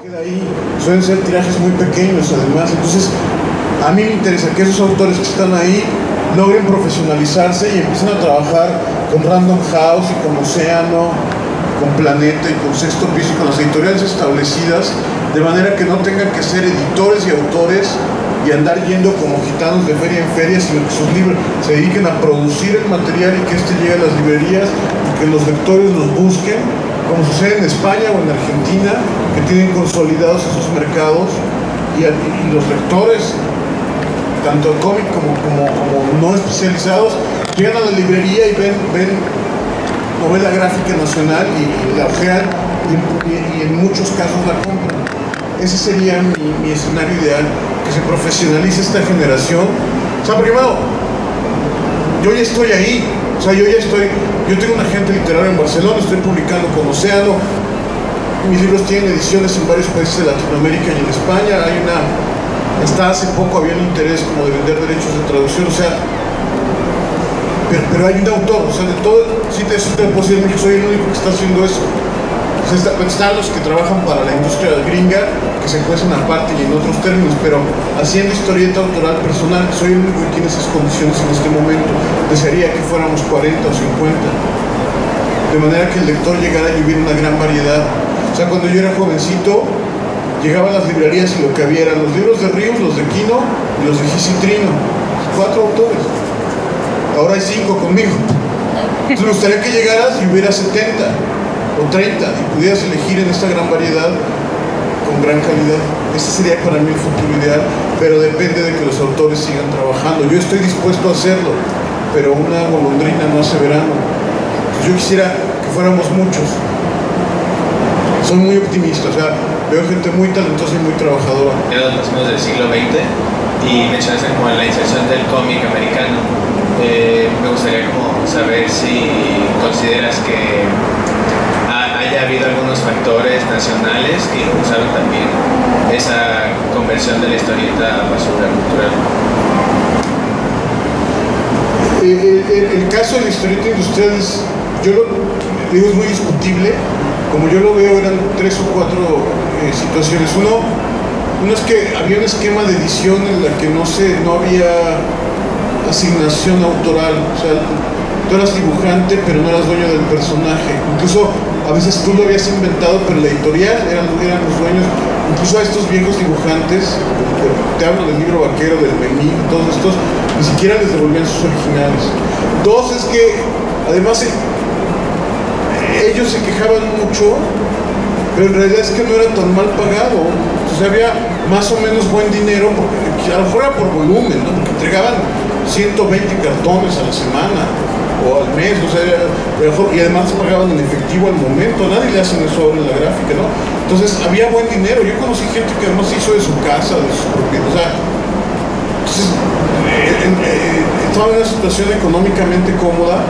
Queda ahí, suelen ser tirajes muy pequeños además, entonces a mí me interesa que esos autores que están ahí logren profesionalizarse y empiecen a trabajar con Random House y con Océano, con Planeta y con Sexto Piso y con las editoriales establecidas, de manera que no tengan que ser editores y autores y andar yendo como gitanos de feria en feria, sino que sus libros se dediquen a producir el material y que este llegue a las librerías y que los lectores los busquen, como sucede en España o en Argentina, que tienen consolidados esos mercados y los lectores, tanto cómic como no especializados, llegan a la librería y ven novela gráfica nacional y la ojean y en muchos casos la compran. Ese sería mi escenario ideal, que se profesionalice esta generación. O sea, porque bueno, yo ya estoy ahí, o sea, yo tengo un agente literario en Barcelona, estoy publicando con Océano, mis libros tienen ediciones en varios países de Latinoamérica y en España, hasta hace poco había un interés como de vender derechos de traducción, o sea, pero hay un autor, o sea, de todo, sí te puedo decir que soy el único que está haciendo eso. O sea, están los que trabajan para la industria gringa, que se cuecen aparte y en otros términos, pero haciendo historieta autoral personal, soy el único que tiene esas condiciones en este momento. Desearía que fuéramos 40 o 50, de manera que el lector llegara y hubiera una gran variedad. O sea, cuando yo era jovencito, llegaba a las librerías y lo que había eran los libros de Ríos, los de Quino y los de Gisitrino, 4 autores. Ahora hay 5 conmigo. Entonces me gustaría que llegaras y hubiera 70 o 30 y pudieras elegir en esta gran variedad con gran calidad. Ese sería para mí el futuro ideal, pero depende de que los autores sigan trabajando. Yo estoy dispuesto a hacerlo, pero una golondrina no hace verano. Entonces yo quisiera que fuéramos muchos. Soy muy optimista, o sea, veo gente muy talentosa y muy trabajadora. Los máximos del siglo XX y mencionaste como la inserción del cómic americano. Me gustaría como saber si consideras que haya habido algunos factores nacionales que impulsaron también esa conversión de la historieta a basura cultural. El caso de la historieta industrial es, yo lo digo, es muy discutible. Como yo lo veo, eran 3 o 4 situaciones. Uno es que había un esquema de edición en la que no había asignación autoral, o sea, tú eras dibujante pero no eras dueño del personaje, incluso a veces tú lo habías inventado pero la editorial eran los dueños, incluso a estos viejos dibujantes, te hablo del Libro Vaquero, del Memín, todos estos, ni siquiera les devolvían sus originales. 2 es que además ellos se quejaban mucho, pero en realidad es que no era tan mal pagado, entonces había más o menos buen dinero, porque a lo mejor era por volumen, ¿no? Porque entregaban 120 cartones a la semana o al mes, o sea, y además pagaban en efectivo al momento, nadie le hacen eso ahora en la gráfica, ¿no? Entonces había buen dinero, yo conocí gente que además hizo de su casa, de su propiedad, o sea, entonces, estaba en una situación económicamente cómoda.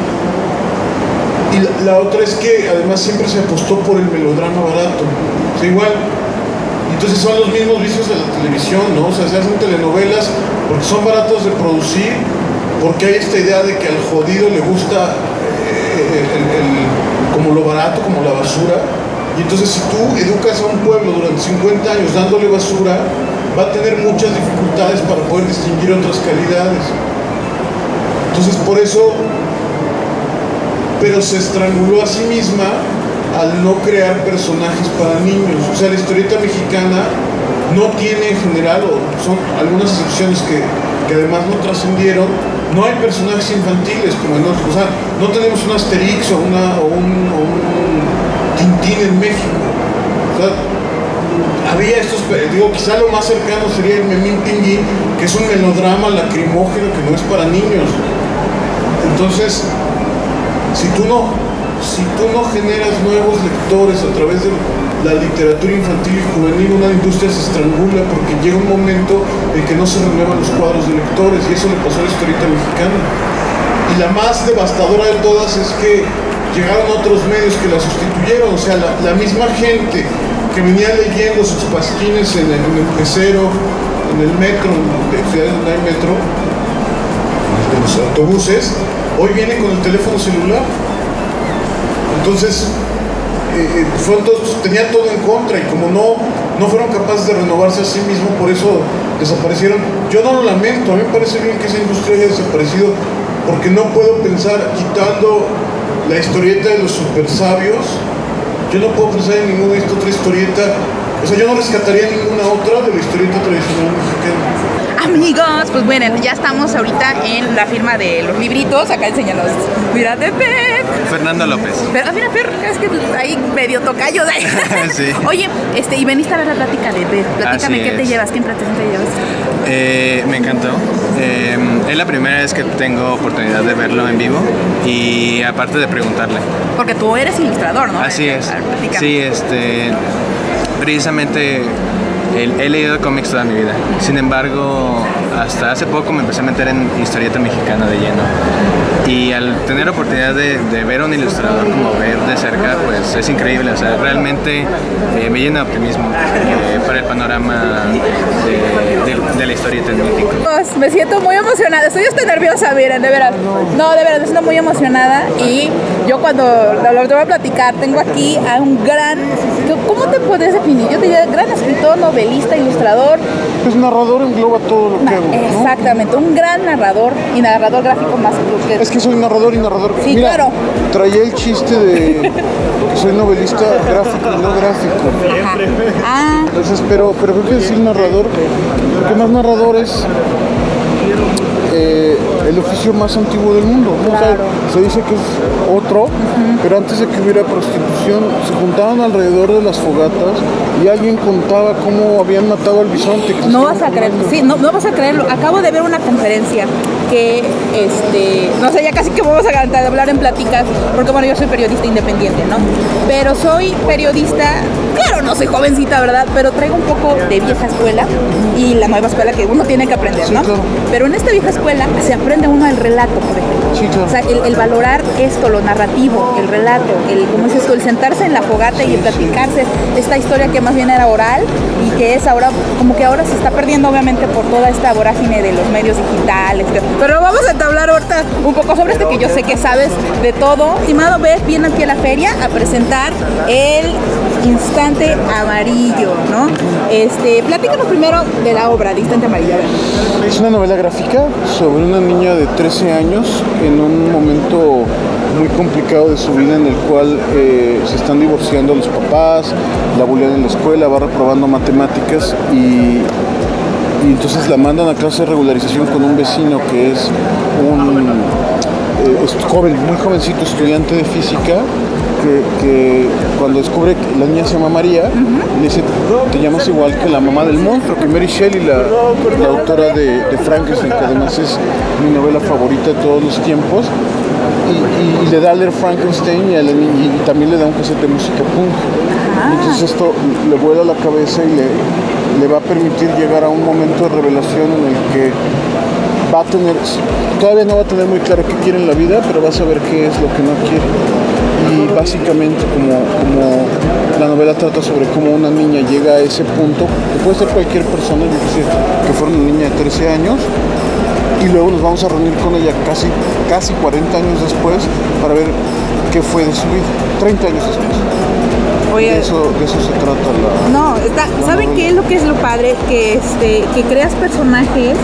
Y la otra es que además siempre se apostó por el melodrama barato, o sea, igual. Entonces son los mismos vicios de la televisión, ¿no? O sea, se hacen telenovelas porque son baratos de producir, porque hay esta idea de que al jodido le gusta como lo barato, como la basura. Y entonces si tú educas a un pueblo durante 50 años dándole basura, va a tener muchas dificultades para poder distinguir otras calidades. Entonces por eso, pero se estranguló a sí misma al no crear personajes para niños. O sea, la historieta mexicana no tiene en general, o son algunas excepciones que además no trascendieron, no hay personajes infantiles como en otros. O sea, no tenemos un Asterix o un Tintín en México. O sea, había estos, digo, quizá lo más cercano sería el Memín Tinguín, que es un melodrama lacrimógeno que no es para niños. Entonces, si tú no generas nuevos lectores a través de la literatura infantil y juvenil, una industria se estrangula porque llega un momento en que no se renuevan los cuadros de lectores, y eso le pasó a la historieta mexicana. Y la más devastadora de todas es que llegaron otros medios que la sustituyeron, o sea, la misma gente que venía leyendo sus pasquines en el pecero, en el metro, en ciudades donde hay metro, en los autobuses, hoy viene con el teléfono celular. Entonces, tenía todo en contra, y como no no fueron capaces de renovarse a sí mismos, por eso desaparecieron. Yo no lo lamento, a mí me parece bien que esa industria haya desaparecido, porque no puedo pensar, quitando la historieta de los super sabios, yo no puedo pensar en ninguna otra historieta, o sea, yo no rescataría ninguna otra de la historieta tradicional mexicana. Amigos, pues bueno, ya estamos ahorita en la firma de los libritos. Acá enséñanos. Mira, de Pep. Fernando López. Pero mira, Fer, es que ahí medio tocayos. Sí. Oye, y veniste a ver la plática de Pep. Platícame, ¿qué te llevas? ¿Qué impresión te llevas? Me encantó. Es la primera vez que tengo oportunidad de verlo en vivo y aparte de preguntarle. Porque tú eres ilustrador, ¿no? Así es. Sí, precisamente he leído cómics toda mi vida. Sin embargo, hasta hace poco me empecé a meter en historieta mexicana de lleno. Y al tener oportunidad de ver a un ilustrador como ver de cerca, pues es increíble. O sea, realmente me llena de optimismo para el panorama de la historieta en México. Me siento muy emocionada. Estoy nerviosa, miren, de veras. No, de verdad, me siento muy emocionada. Y yo cuando lo voy a platicar, tengo aquí a un gran... ¿Cómo te puedes definir? Yo te diría gran escritor, novelista, ilustrador. Pues narrador engloba todo lo que hago, ¿no? Exactamente, un gran narrador y narrador gráfico más que... Es que soy narrador y narrador. Sí, mira, claro. Traía el chiste de que soy novelista gráfico y no gráfico. Ajá. Ah. Entonces, pero creo que decir narrador, porque más narrador es el oficio más antiguo del mundo, ¿no? Claro. O sea, se dice que es otro, pero antes de que hubiera prostitución se juntaban alrededor de las fogatas y alguien contaba cómo habían matado al bisonte. No vas a creer, sí, no vas a creerlo. Acabo de ver una conferencia que, no sé, ya casi que vamos a hablar en pláticas, porque bueno, yo soy periodista independiente, ¿no? Pero soy periodista, claro, no soy jovencita, ¿verdad? Pero traigo un poco de vieja escuela y la nueva escuela que uno tiene que aprender, ¿no? Sí, claro. Pero en esta vieja escuela se aprende uno el relato, por ejemplo. Sí, claro. O sea, el valorar esto, lo narrativo, el relato, ¿cómo es esto? El sentarse en la fogata y platicarse esta historia que más bien era oral y que es ahora, como que ahora se está perdiendo obviamente por toda esta vorágine de los medios digitales. Pero vamos a hablar ahorita un poco sobre esto, que yo sé que sabes de todo. Estimado Beth, viene aquí a la feria a presentar el Instante Amarillo, ¿no? Platícanos primero de la obra de Instante Amarillo. A ver. Es una novela gráfica sobre una niña de 13 años en un momento muy complicado de su vida en el cual se están divorciando los papás, la bulean en la escuela, va reprobando matemáticas y entonces la mandan a clase de regularización con un vecino que es un joven, muy jovencito, estudiante de física, que cuando descubre que la niña se llama María, le dice, te llamas igual que la mamá del monstruo, que Mary Shelley, la autora de Frankenstein, que además es mi novela favorita de todos los tiempos, y le da a leer Frankenstein y también le da un cassette de música punk. Entonces esto le vuela la cabeza y le va a permitir llegar a un momento de revelación en el que va a tener, todavía no va a tener muy claro qué quiere en la vida, pero va a saber qué es lo que no quiere. Y básicamente como la novela trata sobre cómo una niña llega a ese punto, que puede ser cualquier persona, yo qué sé, que fuera una niña de 13 años, y luego nos vamos a reunir con ella casi 40 años después para ver qué fue de su vida, 30 años después. Oye, de eso se trata ¿saben qué es lo padre? Que creas personajes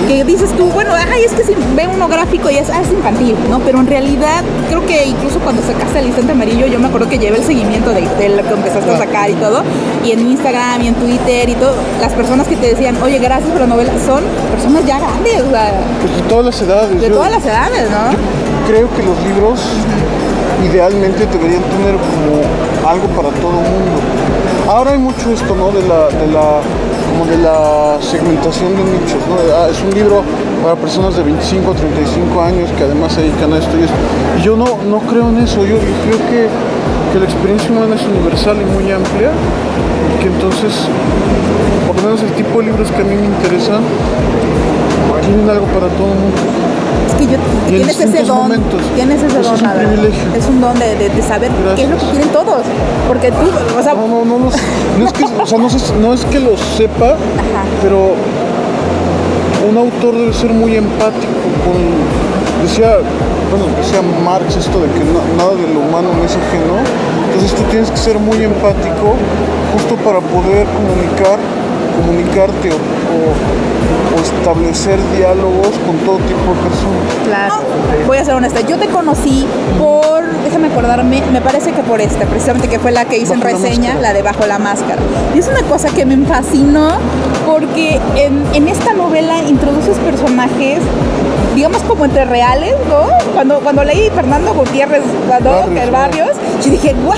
que dices tú, bueno, es que si ve uno gráfico y es infantil, ¿no? Pero en realidad creo que incluso cuando sacaste el Instante Amarillo, yo me acuerdo que llevé el seguimiento de lo que empezaste a sacar y todo, y en Instagram y en Twitter y todo, las personas que te decían, oye, gracias por la novela, son personas ya grandes, o sea, pues de todas las edades. Todas las edades, ¿no? Yo creo que los libros idealmente deberían tener como algo para todo el mundo. Ahora hay mucho esto, ¿no? De la segmentación de nichos, ¿no? Es un libro para personas de 25 a 35 años que además se dedican a esto y esto. Y yo no creo en eso. Yo creo que la experiencia humana es universal y muy amplia y que entonces, por lo menos el tipo de libros que a mí me interesan, tienen algo para todo el mundo. Es que tienes ese don, la verdad. Es un don de saber qué es lo que quieren todos. Porque tú, o sea... No es que lo sepa, ajá, pero un autor debe ser muy empático decía Marx esto de que nada de lo humano me es ajeno. Entonces tú tienes que ser muy empático justo para poder comunicarte o establecer diálogos con todo tipo de personas. Claro, voy a ser honesta, yo te conocí por, déjame acordarme, me parece que por precisamente que fue la que hice en reseña, la de Bajo la Máscara. Y es una cosa que me fascinó porque en esta novela introduces personajes, digamos como entre reales, ¿no? Cuando leí Fernando Gutiérrez, Barrios, yo dije, wow,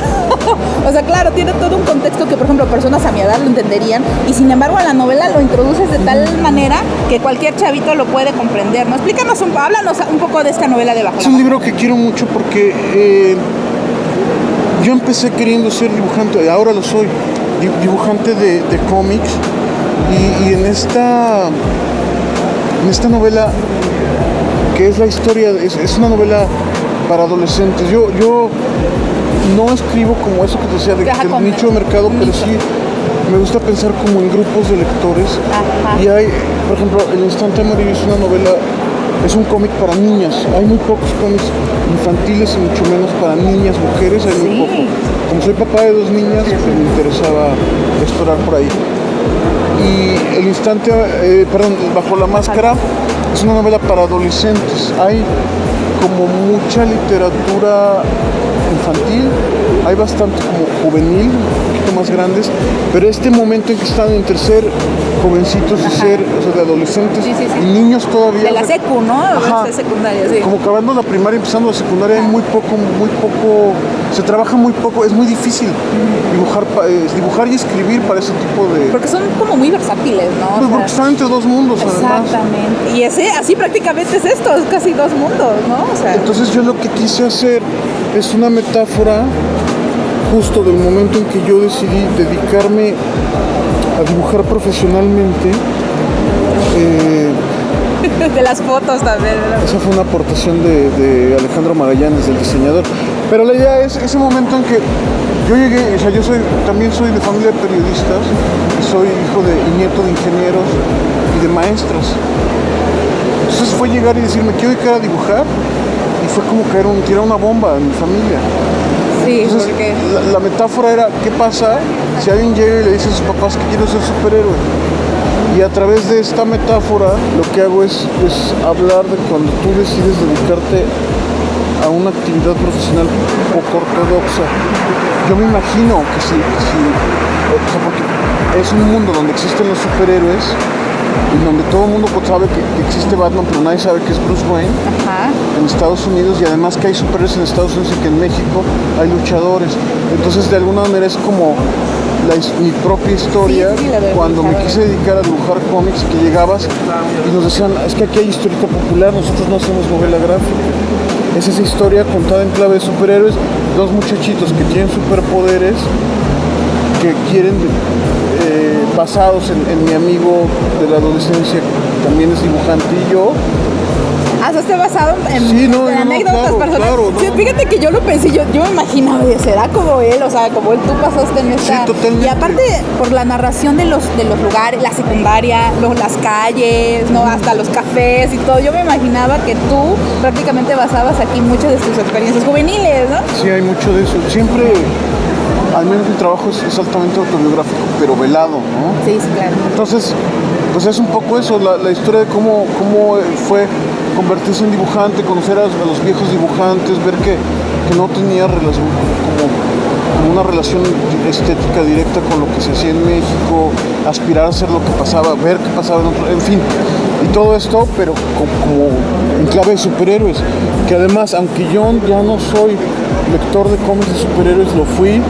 o sea, claro, tiene todo un contexto que, por ejemplo, personas a mi edad lo entenderían, y sin embargo en la novela lo introduces de tal manera que cualquier chavito lo puede comprender, ¿no? Háblanos un poco de esta novela de Bajo la Máscara. Es un libro que quiero mucho porque yo empecé queriendo ser dibujante, ahora lo soy, dibujante de cómics, y en esta novela, que es la historia, es una novela para adolescentes. Yo no escribo como eso que te decía del nicho de mercado, pero sí me gusta pensar como en grupos de lectores. Ajá. Y hay, por ejemplo, El Instante Amarillo es una novela, es un cómic para niñas. Hay muy pocos cómics infantiles y mucho menos para niñas, mujeres, hay muy poco. Como soy papá de 2 niñas, pues me interesaba explorar por ahí. Y Bajo la Máscara es una novela para adolescentes. Hay como mucha literatura infantil, hay bastante como juvenil, un poquito más grandes, pero este momento en que están entre ser jovencitos y ser, o sea, de adolescentes y niños todavía. De la secu, ¿no? Ajá. De secundaria, sí. Como acabando la primaria, empezando la secundaria, hay muy poco, se trabaja muy poco, es muy difícil dibujar y escribir para ese tipo de... Porque son como muy versátiles, ¿no? Pues porque están entre 2 mundos, además. Exactamente. Y así prácticamente es esto, es casi 2 mundos, ¿no? O sea, entonces yo lo que quise hacer es una metáfora justo del momento en que yo decidí dedicarme a dibujar profesionalmente. de las fotos también, ¿no? Esa fue una aportación de Alejandro Magallanes, del diseñador. Pero la idea es ese momento en que yo llegué, o sea, también soy de familia de periodistas, soy hijo y nieto de ingenieros y de maestras. Entonces fue llegar y decirme, quiero dedicar a dibujar, y fue como tirar una bomba en mi familia. Sí, entonces, porque... la metáfora era, ¿qué pasa si alguien llega y le dice a sus papás que quiero ser superhéroe? Y a través de esta metáfora lo que hago es hablar de cuando tú decides dedicarte a una actividad profesional poco ortodoxa. Yo me imagino que sí, o sea, porque es un mundo donde existen los superhéroes y donde todo el mundo sabe que existe Batman, pero nadie sabe que es Bruce Wayne. Ajá. En Estados Unidos, y además que hay superhéroes en Estados Unidos y que en México hay luchadores. Entonces de alguna manera es como mi propia historia. Cuando me quise dedicar a dibujar cómics, que llegabas y nos decían, es que aquí hay historieta popular, nosotros no hacemos novela gráfica. Es esa historia contada en clave de superhéroes, 2 muchachitos que tienen superpoderes, que quieren, basados en mi amigo de la adolescencia, que también es dibujante, y yo. Está basado en, sí, anécdotas personales. Claro, sí, fíjate que yo lo pensé, yo me imaginaba, será como él, o sea, como él tú pasaste en esta. Sí, totalmente. Y aparte, por la narración de los lugares, la secundaria, las calles, ¿no? Hasta los cafés y todo, yo me imaginaba que tú prácticamente basabas aquí muchas de tus experiencias juveniles, ¿no? Sí, hay mucho de eso. Siempre, al menos mi trabajo es altamente autobiográfico, pero velado, ¿no? Sí, claro. Entonces, pues es un poco eso, la historia de cómo fue convertirse en dibujante, conocer a los viejos dibujantes, ver que no tenía relación, como una relación estética directa con lo que se hacía en México, aspirar a hacer lo que pasaba, ver qué pasaba en otro, en fin, y todo esto, pero como en clave de superhéroes, que además, aunque yo ya no soy lector de cómics de superhéroes, fui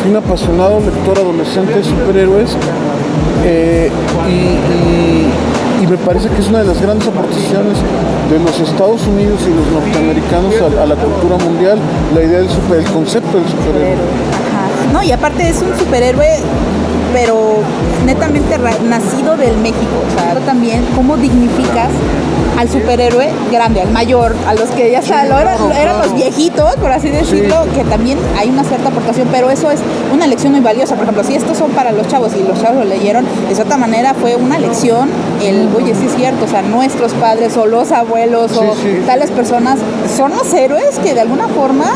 un apasionado lector adolescente de superhéroes, y me parece que es una de las grandes aportaciones de los Estados Unidos y los norteamericanos a la cultura mundial, la idea del concepto del superhéroe. Ajá. No, y aparte es un superhéroe, pero netamente nacido del México. O sea, también cómo dignificas al superhéroe grande, al mayor, a los que ya eran los viejitos, por así decirlo, que también hay una cierta aportación, pero eso es una lección muy valiosa. Por ejemplo, si estos son para los chavos y los chavos lo leyeron, de cierta manera fue una lección, oye, sí es cierto, o sea, nuestros padres o los abuelos tales personas son los héroes que de alguna forma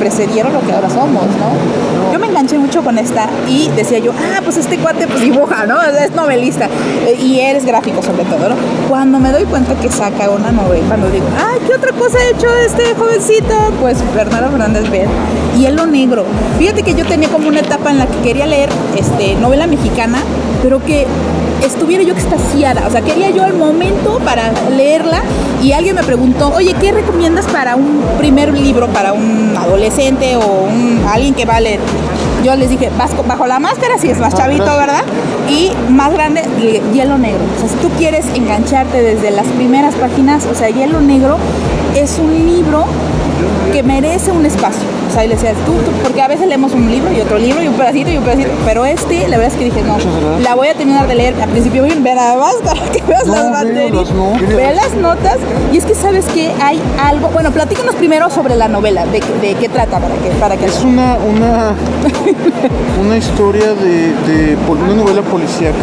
precedieron lo que ahora somos, ¿no? Yo me enganché mucho con esta y decía yo, pues este cuate pues dibuja, ¿no? Es novelista y eres gráfico sobre todo, ¿no? Cuando me doy cuenta que saca una novela, cuando digo, ¿qué otra cosa ha hecho este jovencito? Pues Bernardo Fernández Ver y Hielo Negro. Fíjate que yo tenía como una etapa en la que quería leer novela mexicana, pero que estuviera yo extasiada, o sea, quería yo el momento para leerla y alguien me preguntó, oye, ¿qué recomiendas para un primer libro, para un adolescente o alguien que va a leer? Yo les dije, bajo la máscara, si es más chavito, ¿verdad? Y más grande, Hielo Negro. O sea, si tú quieres engancharte desde las primeras páginas, o sea, Hielo Negro es un libro que merece un espacio. O sea, y le decía, tú, porque a veces leemos un libro y otro libro y un pedacito, pero la verdad es que dije, no, la voy a terminar de leer. Al principio voy a ver nada más para que veas las materias, ve las notas, y es que sabes que hay algo, bueno, platícanos primero sobre la novela, de qué trata, para que es una historia de una novela policíaca,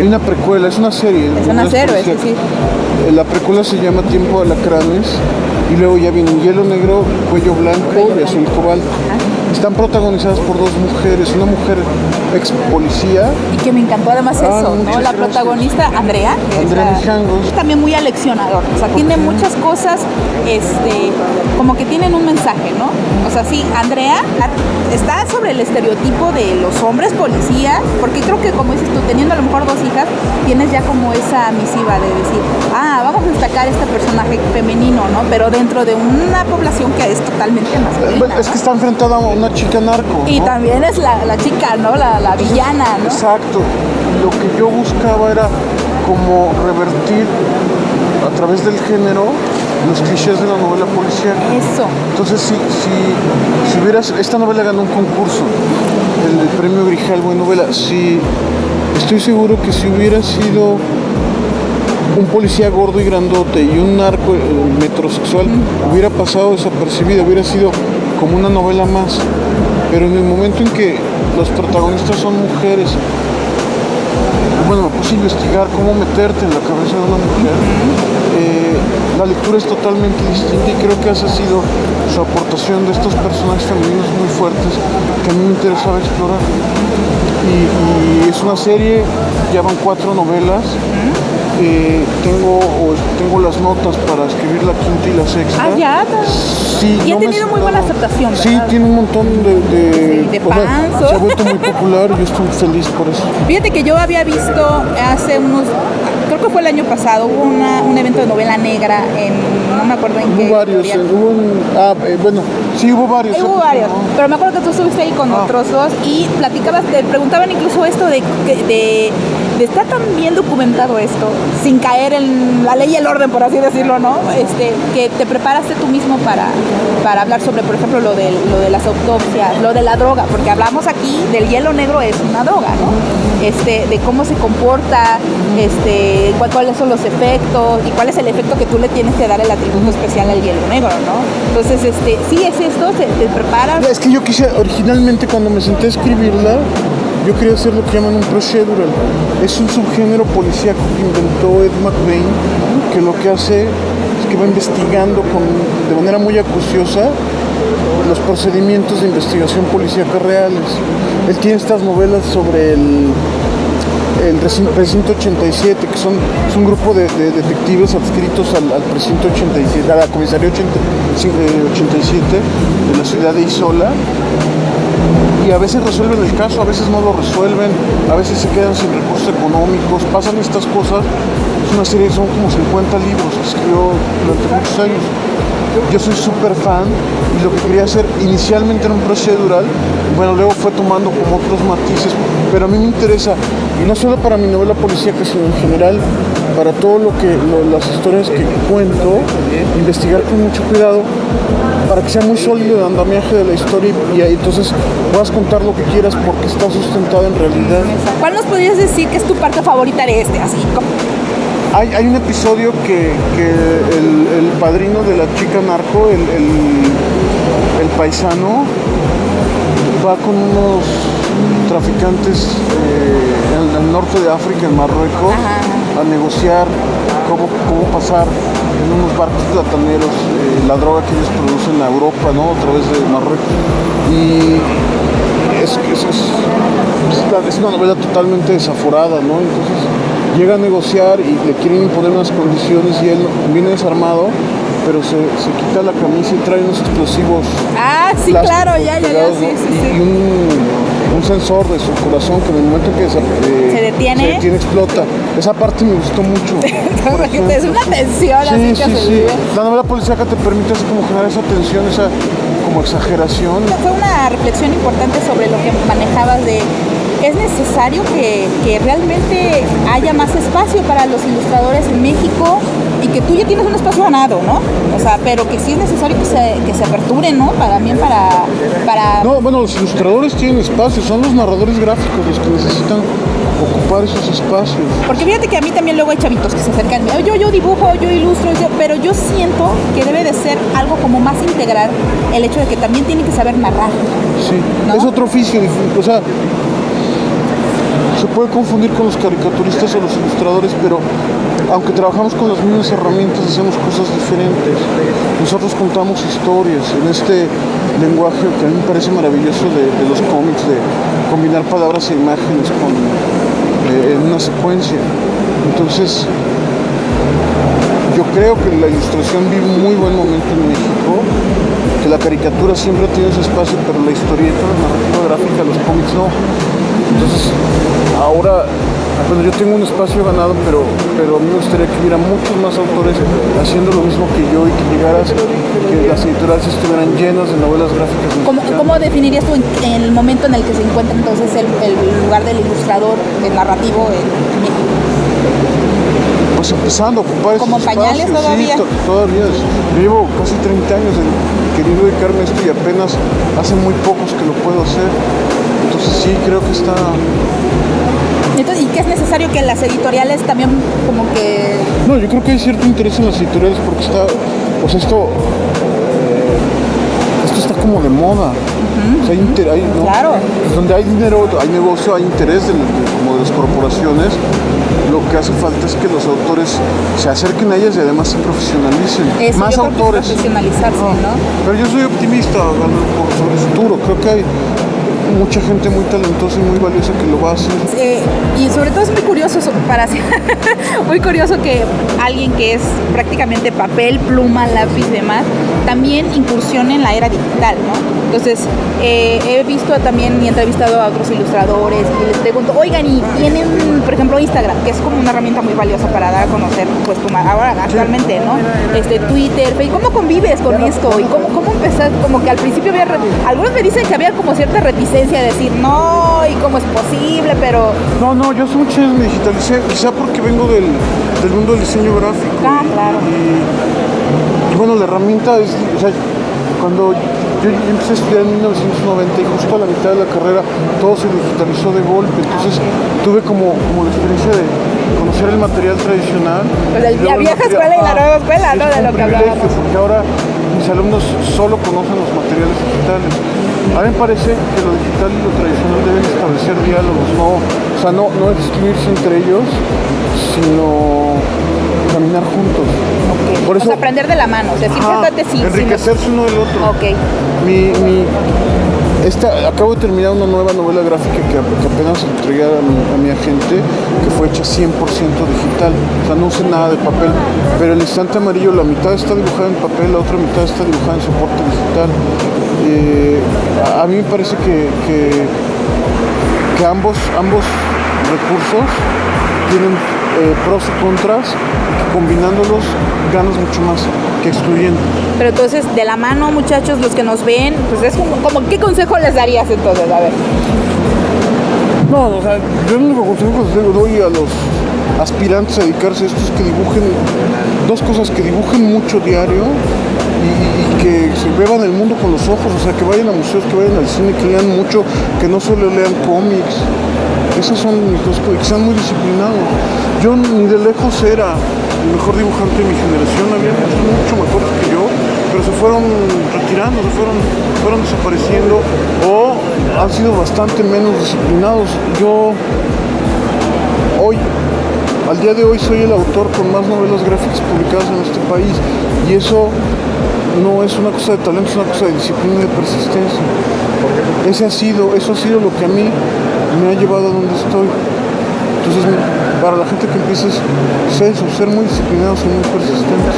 una precuela, es una serie. Es una serie, sí. La precuela se llama Tiempo de Alacranes. Y luego ya viene Hielo Negro, Cuello Blanco y Azul Cobalto. Están protagonizadas por dos mujeres, una mujer ex policía. Y que me encantó además eso, ¿no? La protagonista, Andrea Mijangos. También muy aleccionador, o sea, tiene muchas cosas, como que tienen un mensaje, ¿no? O sea, sí, Andrea está sobre el estereotipo de los hombres policías, porque creo que, como dices tú, teniendo a lo mejor dos hijas, tienes ya como esa misiva de decir, vamos a destacar este personaje femenino, ¿no? Pero dentro de una población que es totalmente masculina. Es que está enfrentada a una chica narco, y ¿no? también es la chica, ¿no? La villana, ¿no? Exacto. Lo que yo buscaba era como revertir a través del género los clichés de la novela policial. Eso. Entonces, si hubieras... Esta novela ganó un concurso, el premio Grijalbo en novela. Estoy seguro que si hubiera sido un policía gordo y grandote y un narco metrosexual, hubiera pasado desapercibido, hubiera sido como una novela más. Pero en el momento en que los protagonistas son mujeres, bueno, me puse a investigar cómo meterte en la cabeza de una mujer. La lectura es totalmente distinta y creo que esa ha sido su aportación de estos personajes femeninos muy fuertes que a mí me interesaba explorar. Y es una serie, ya van 4 novelas. Tengo las notas para escribir la quinta y la sexta. Ya. Sí, y ha tenido muy buena aceptación, ¿verdad? Sí, tiene un montón de fans. Se ha vuelto muy popular y yo estoy feliz por eso. Fíjate que yo había visto hace creo que fue el año pasado, hubo un evento de novela negra no me acuerdo en qué. Hubo varios, hubo varios. Hubo varios, pero me acuerdo que tú estuviste ahí con otros dos y platicabas, te preguntaban incluso esto de estar tan bien documentado esto, sin caer en la ley y el orden, por así decirlo, ¿no? Que te preparaste tú mismo para hablar sobre, por ejemplo, lo de las autopsias, lo de la droga, porque hablamos aquí del hielo negro, es una droga, ¿no? De cómo se comporta, cuáles son los efectos y cuál es el efecto que tú le tienes que dar el atributo especial al hielo negro, ¿no? Entonces, sí es esto, te preparas. Es que yo originalmente cuando me senté a escribirla, yo quería hacer lo que llaman un procedural. Es un subgénero policíaco que inventó Ed McBain, que lo que hace es que va investigando de manera muy acuciosa los procedimientos de investigación policíaca reales. Él tiene estas novelas sobre el Precinto 87, que es un grupo de detectives adscritos al Precinto 87, a la Comisaría 87 de la ciudad de Isola. Y a veces resuelven el caso, a veces no lo resuelven, a veces se quedan sin recursos económicos, pasan estas cosas. Es una serie, son como 50 libros que escribió durante muchos años. Yo soy súper fan y lo que quería hacer inicialmente era un procedural, bueno, luego fue tomando como otros matices, pero a mí me interesa, y no solo para mi novela policíaca, sino en general, para todo las historias que cuento, investigar con mucho cuidado para que sea muy sólido el andamiaje de la historia y ahí entonces puedas contar lo que quieras porque está sustentado en realidad. ¿Cuál nos podrías decir que es tu parte favorita de este? Así como... Hay un episodio que el padrino de la chica narco, el paisano, va con unos traficantes en el norte de África, en Marruecos, a negociar cómo pasar en unos barcos plataneros la droga que ellos producen a Europa, ¿no? A través de Marruecos. Y es una novela totalmente desaforada, ¿no? Entonces llega a negociar y le quieren imponer unas condiciones y él viene desarmado, pero se quita la camisa y trae unos explosivos. Ah, sí, claro, ya, pegados, sí, ¿no? sí. Y un sensor de su corazón que en el momento que se detiene, explota. Esa parte me gustó mucho. Es una tensión así que se vive. La novela policíaca te permite así como generar esa tensión, esa como exageración. Fue una reflexión importante sobre lo que manejabas de es necesario que realmente haya más espacio para los ilustradores en México y que tú ya tienes un espacio ganado, ¿no? O sea, pero que sí es necesario que se aperture, ¿no? También para... No, bueno, los ilustradores tienen espacio, son los narradores gráficos los que necesitan ocupar esos espacios. Porque fíjate que a mí también luego hay chavitos que se acercan, yo dibujo, yo ilustro, pero yo siento que debe de ser algo como más integral el hecho de que también tienen que saber narrar. Sí, ¿no? Es otro oficio, o sea, se puede confundir con los caricaturistas o los ilustradores, pero aunque trabajamos con las mismas herramientas, hacemos cosas diferentes. Nosotros contamos historias en este lenguaje que a mí me parece maravilloso de los cómics, de combinar palabras e imágenes en una secuencia. Entonces, yo creo que la ilustración vive un muy buen momento en México, que la caricatura siempre tiene ese espacio, pero la historieta, la narrativa gráfica, los cómics no. Entonces, ahora, bueno, yo tengo un espacio ganado, pero a mí me gustaría que hubiera muchos más autores haciendo lo mismo que yo y que llegaras, que las editoriales estuvieran llenas de novelas gráficas mexicanas. ¿Cómo definirías tú en el momento en el que se encuentra entonces el lugar del ilustrador, del narrativo en México? Pues empezando a ocupar ¿Como esos pañales espacios, todavía? Sí, todavía. Llevo casi 30 años queriendo dedicarme a esto y apenas hace muy pocos que lo puedo hacer. Entonces sí, creo que está... Entonces, ¿y qué es necesario que las editoriales también como que...? No, yo creo que hay cierto interés en las editoriales porque está... Pues esto está como de moda. O sea, ¿no? Claro. Donde hay dinero, hay negocio, hay interés como de las corporaciones. Lo que hace falta es que los autores se acerquen a ellas y además se profesionalicen. Eso, más yo autores. Creo que profesionalizarse, ¿no? Pero yo soy optimista sobre el futuro. Creo que hay mucha gente muy talentosa y muy valiosa que lo va a hacer. Y sobre todo es muy curioso muy curioso que alguien que es prácticamente papel, pluma, lápiz y demás, también incursione en la era digital, ¿no? Entonces, he visto también y entrevistado a otros ilustradores y les pregunto, oigan, ¿y tienen, por ejemplo, Instagram, que es como una herramienta muy valiosa para dar a conocer, pues, ahora actualmente, ¿no? Twitter, Facebook, ¿cómo convives con esto? ¿Y cómo empezar? Como que al principio algunos me dicen que había como cierta reticencia de decir, no, ¿y cómo es posible? Pero... No, yo hace muchos años me digitalicé, quizá porque vengo del mundo del diseño gráfico. Ah, claro. Y bueno, la herramienta es, o sea, cuando yo empecé a estudiar en 1990 y justo a la mitad de la carrera todo se digitalizó de golpe, entonces tuve como la experiencia de conocer el material tradicional. Pues la vieja escuela y la nueva escuela, ¿no? De lo que hablábamos. Porque ahora mis alumnos solo conocen los materiales digitales. A mí me parece que lo digital y lo tradicional deben establecer diálogos, no excluirse entre ellos, sino caminar juntos. Okay. Por eso, aprender de la mano, o sea, enriquecerse uno del otro. Okay. Acabo de terminar una nueva novela gráfica que apenas entregué a mi agente, que fue hecha 100% digital. O sea, no usé nada de papel, pero el instante amarillo, la mitad está dibujada en papel, la otra mitad está dibujada en soporte digital. A mí me parece que ambos recursos tienen pros y contras, y que combinándolos ganas mucho más que excluyendo. Pero entonces, de la mano, muchachos, los que nos ven, pues es como ¿qué consejo les darías entonces? A ver. No, o sea, yo el único consejo que les doy a los aspirantes a dedicarse a esto es que dibujen dos cosas, que dibujen mucho diario y que se beban el mundo con los ojos, o sea, que vayan a museos, que vayan al cine, que lean mucho, que no solo lean cómics. Esos son mis dos cosas, que sean muy disciplinados. Yo ni de lejos era el mejor dibujante de mi generación, había mucho mejores que yo, pero se fueron retirando, fueron desapareciendo o han sido bastante menos disciplinados. Yo hoy, al día de hoy, soy el autor con más novelas gráficas publicadas en este país y eso no es una cosa de talento, es una cosa de disciplina y de persistencia. Eso ha sido lo que a mí me ha llevado a donde estoy. Entonces, para la gente que empieza es eso, ser muy disciplinados y muy persistentes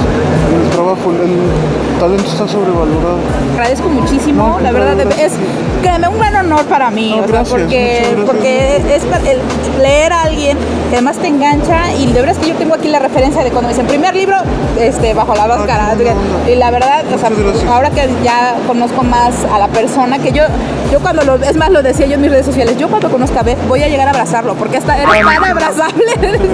en el trabajo. El talento está sobrevalorado. Agradezco muchísimo, la verdad es, créeme, un gran honor para mí, No, o sea, gracias, porque es leer a alguien que además te engancha y de verdad es que yo tengo aquí la referencia de cuando me dicen primer libro, Bajo la Máscara, y la verdad, o sea, ahora que ya conozco más a la persona, que yo cuando es más lo decía yo en mis redes sociales, yo cuando conozca a Beth voy a llegar a abrazarlo, porque hasta eres tan abrazable.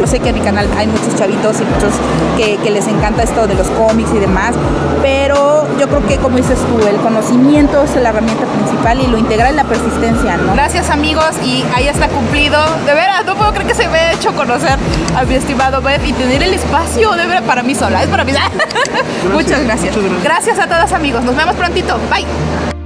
Yo sé que en mi canal hay muchos chavitos y muchos que les encanta esto de los cómics y demás, pero yo creo que, como dices tú, el conocimiento es la herramienta principal y lo integral es la persistencia, ¿no? Gracias, amigos, y ahí está cumplido. De veras, no puedo creer que se me ha hecho conocer a mi estimado Beth y tener el espacio, de veras, para mí sola, es para mí. Muchas gracias. Gracias a todos, amigos. Nos vemos prontito. Bye.